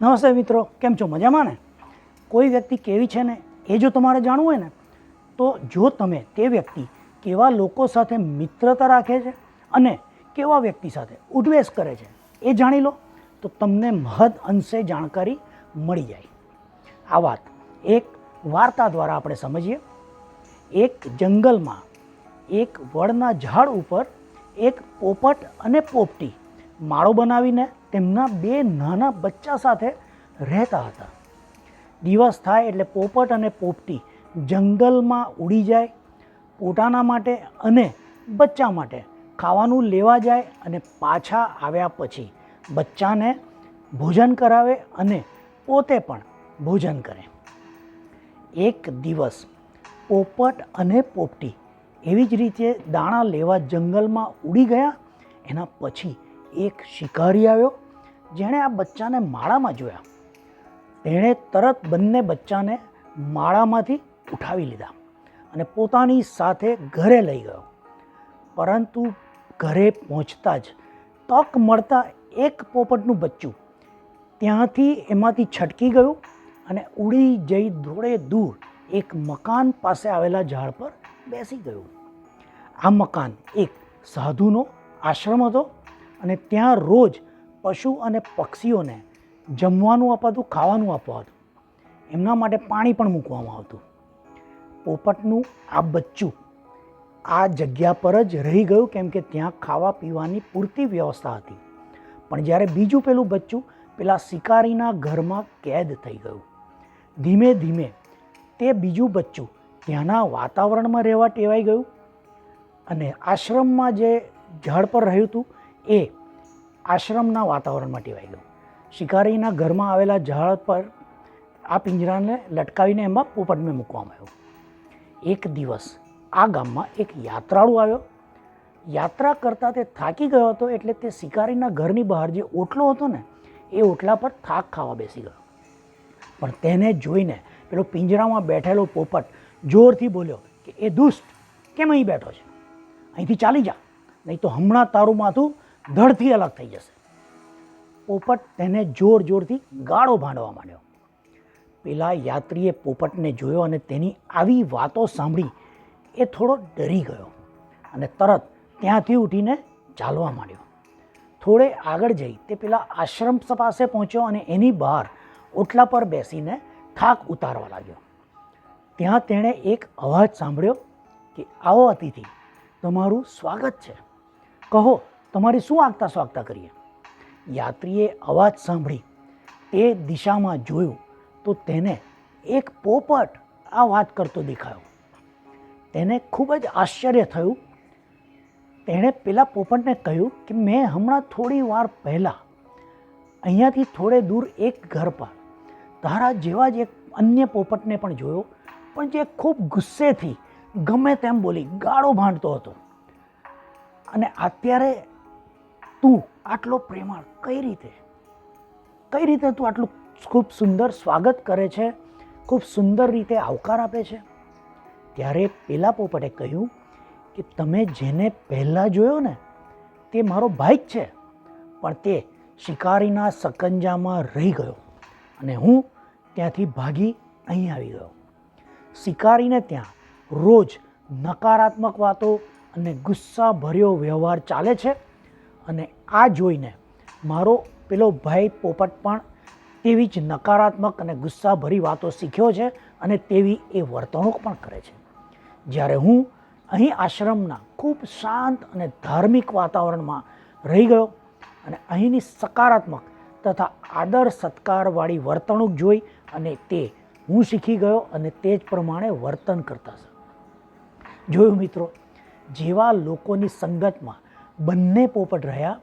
નમસ્તે મિત્રો, કેમ છો? મજામાં ને? કોઈ વ્યક્તિ કેવી છે ને એ જો તમારે જાણવું હોય ને તો જો તમે તે વ્યક્તિ કેવા લોકો સાથે મિત્રતા રાખે છે અને કેવા વ્યક્તિ સાથે ઉદ્વેષ કરે છે એ જાણી લો તો તમને મહદ અંશે જાણકારી મળી જાય. આ વાત એક વાર્તા દ્વારા આપણે સમજીએ. એક જંગલમાં એક વડના ઝાડ ઉપર એક પોપટ અને પોપટી માળો બનાવીને તેમના બે નાના બચ્ચા સાથે રહેતા હતા. દિવસ થાય એટલે પોપટ અને પોપટી જંગલમાં ઉડી જાય, પોતાના માટે અને બચ્ચા માટે ખાવાનું લેવા જાય અને પાછા આવ્યા પછી બચ્ચાને ભોજન કરાવે અને પોતે પણ ભોજન કરે. એક દિવસ પોપટ અને પોપટી એવી જ રીતે દાણા લેવા જંગલમાં ઉડી ગયા. એના પછી એક શિકારી આવ્યો, જેણે આ બચ્ચાને માળામાં જોયા. તેણે તરત બંને બચ્ચાને માળામાંથી ઉઠાવી લીધા અને પોતાની સાથે ઘરે લઈ ગયો. પરંતુ ઘરે પહોંચતા જ તક મળતા એક પોપટનું બચ્ચું ત્યાંથી એમાંથી છટકી ગયું અને ઉડી જઈ થોડે દૂર એક મકાન પાસે આવેલા ઝાડ પર બેસી ગયું. આ મકાન એક સાધુનો આશ્રમ હતો અને ત્યાં રોજ પશુ અને પક્ષીઓને જમવાનું અપાતું, ખાવાનું અપાતું, એમના માટે પાણી પણ મૂકવામાં આવતું. પોપટનું આ બચ્ચું આ જગ્યા પર જ રહી ગયું કેમ કે ત્યાં ખાવા પીવાની પૂરતી વ્યવસ્થા હતી. પણ જ્યારે બીજું પેલું બચ્ચું પેલા શિકારીના ઘરમાં કેદ થઈ ગયું. ધીમે ધીમે તે બીજું બચ્ચું ત્યાંના વાતાવરણમાં રહેવા ટેવાઈ ગયું અને આશ્રમમાં જે ઝાડ પર રહ્યું હતું એ આશ્રમના વાતાવરણમાં ટેવાઈ ગયું. શિકારીના ઘરમાં આવેલા ઝાડ પર આ પિંજરાને લટકાવીને એમાં પોપટને મૂકવામાં આવ્યો. એક દિવસ આ ગામમાં એક યાત્રાળુ આવ્યો. યાત્રા કરતાં તે થાકી ગયો હતો એટલે તે શિકારીના ઘરની બહાર જે ઓટલો હતો ને એ ઓટલા પર થાક ખાવા બેસી ગયો. પણ તેને જોઈને પેલો પિંજરામાં બેઠેલો પોપટ જોરથી બોલ્યો કે એ દુષ્ટ, કેમ અહીં બેઠો છે? અહીંથી ચાલી જા, નહીં તો હમણાં તારું માથું ધડથી અલગ થઈ જશે. પોપટ તેને જોર જોરથી ગાળો ભાંડવા માંડ્યો. પેલા યાત્રીએ પોપટને જોયો અને તેની આવી વાતો સાંભળી એ થોડો ડરી ગયો અને તરત ત્યાંથી ઉઠીને ચાલવા માંડ્યો. થોડે આગળ જઈ તે પેલા આશ્રમ પાસે પહોંચ્યો અને એની બહાર ઓટલા પર બેસીને થાક ઉતારવા લાગ્યો. ત્યાં તેણે એક અવાજ સાંભળ્યો કે આવો અતિથિ, તમારું સ્વાગત છે, કહો તમારી શું આગતા સ્વાગતા કરીએ. યાત્રીએ અવાજ સાંભળી તે દિશામાં જોયું તો તેને એક પોપટ આ વાત કરતો દેખાયો. તેને ખૂબ જ આશ્ચર્ય થયું. તેણે પેલા પોપટને કહ્યું કે મેં હમણાં થોડી વાર પહેલાં અહીંયાથી થોડે દૂર એક ઘર પર તારા જેવા જ એક અન્ય પોપટને પણ જોયો, પણ જે ખૂબ ગુસ્સેથી ગમે તેમ બોલી ગાળો ભાંડતો હતો. અને અત્યારે તું આટલો પ્રેમાળ કઈ રીતે તું આટલું ખૂબ સુંદર સ્વાગત કરે છે, ખૂબ સુંદર રીતે આવકાર આપે છે? ત્યારે પેલા પોપટે કહ્યું કે તમે જેને પહેલાં જોયો ને તે મારો ભાઈ જ છે, પણ તે શિકારીના સકંજામાં રહી ગયો અને હું ત્યાંથી ભાગી અહીં આવી ગયો. શિકારીને ત્યાં રોજ નકારાત્મક વાતો અને ગુસ્સાભર્યો વ્યવહાર ચાલે છે અને આ જોઈને મારો પેલો ભાઈ પોપટ પણ તેવી જ નકારાત્મક અને ગુસ્સાભરી વાતો શીખ્યો છે અને તેવી એ વર્તણૂક પણ કરે છે. જ્યારે હું અહીં આશ્રમના ખૂબ શાંત અને ધાર્મિક વાતાવરણમાં રહી ગયો અને અહીંની સકારાત્મક તથા આદર સત્કારવાળી વર્તણૂક જોઈ અને તે હું શીખી ગયો અને તે જ પ્રમાણે વર્તન કરતા છે. જોયું મિત્રો, જેવા લોકોની સંગતમાં બંને પોપટ રહ્યા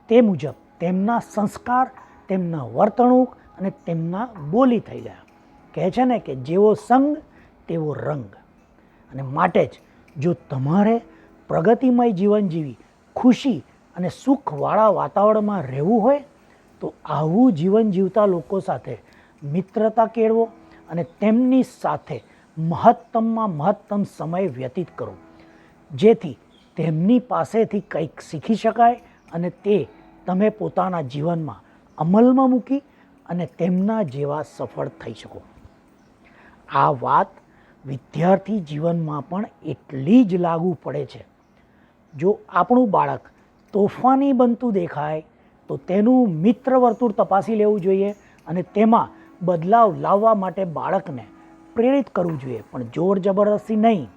તે મુજબ તેમના સંસ્કાર, તેમના વર્તણૂક અને તેમના બોલી થઈ ગયા. કહે છે ને કે જેવો સંગ તેવો રંગ. અને માટે જ જો તમારે પ્રગતિમય જીવન જીવી ખુશી અને સુખવાળા વાતાવરણમાં રહેવું હોય તો આવું જીવન જીવતા લોકો સાથે મિત્રતા કેળવો અને તેમની સાથે મહત્તમમાં મહત્તમ સમય વ્યતીત કરો, જેથી તેમની પાસેથી કંઈક શીખી શકાય અને તે તમે પોતાના જીવનમાં અમલમાં મૂકી અને તેમના જેવા સફળ થઈ શકો. આ વાત વિદ્યાર્થી જીવનમાં પણ એટલી જ લાગુ પડે છે. જો આપણું બાળક તોફાની બનતું દેખાય તો તેનું મિત્ર વર્તુળ તપાસી લેવું જોઈએ અને તેમાં બદલાવ લાવવા માટે બાળકને પ્રેરિત કરવું જોઈએ, પણ જોર જબરદસ્તી નહીં,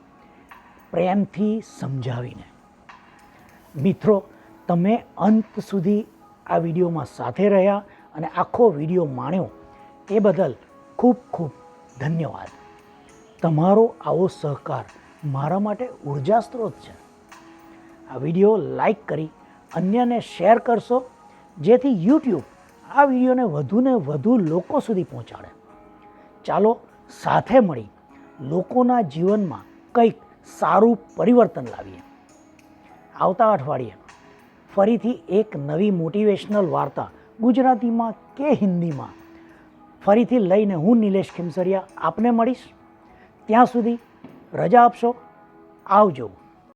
પ્રેમથી સમજાવીને. મિત્રો, તમે અંત સુધી આ વિડીયોમાં સાથે રહ્યા અને આખો વિડીયો માણ્યો એ બદલ ખૂબ ખૂબ ધન્યવાદ. તમારો આવો સહકાર મારા માટે ઉર્જા સ્ત્રોત છે. આ વિડીયો લાઈક કરી અન્યને શેર કરશો, જેથી યુટ્યુબ આ વિડીયોને વધુને વધુ લોકો સુધી પહોંચાડે. ચાલો સાથે મળી લોકોના જીવનમાં કંઈક સારું પરિવર્તન લાવીએ. આવતા અઠવાડિયે ફરીથી એક નવી મોટિવેશનલ વાર્તા ગુજરાતીમાં કે હિન્દીમાં ફરીથી લઈને હું નિલેશ ખીમસરિયા આપને મળીશ. ત્યાં સુધી રજા આપશો. આવજો.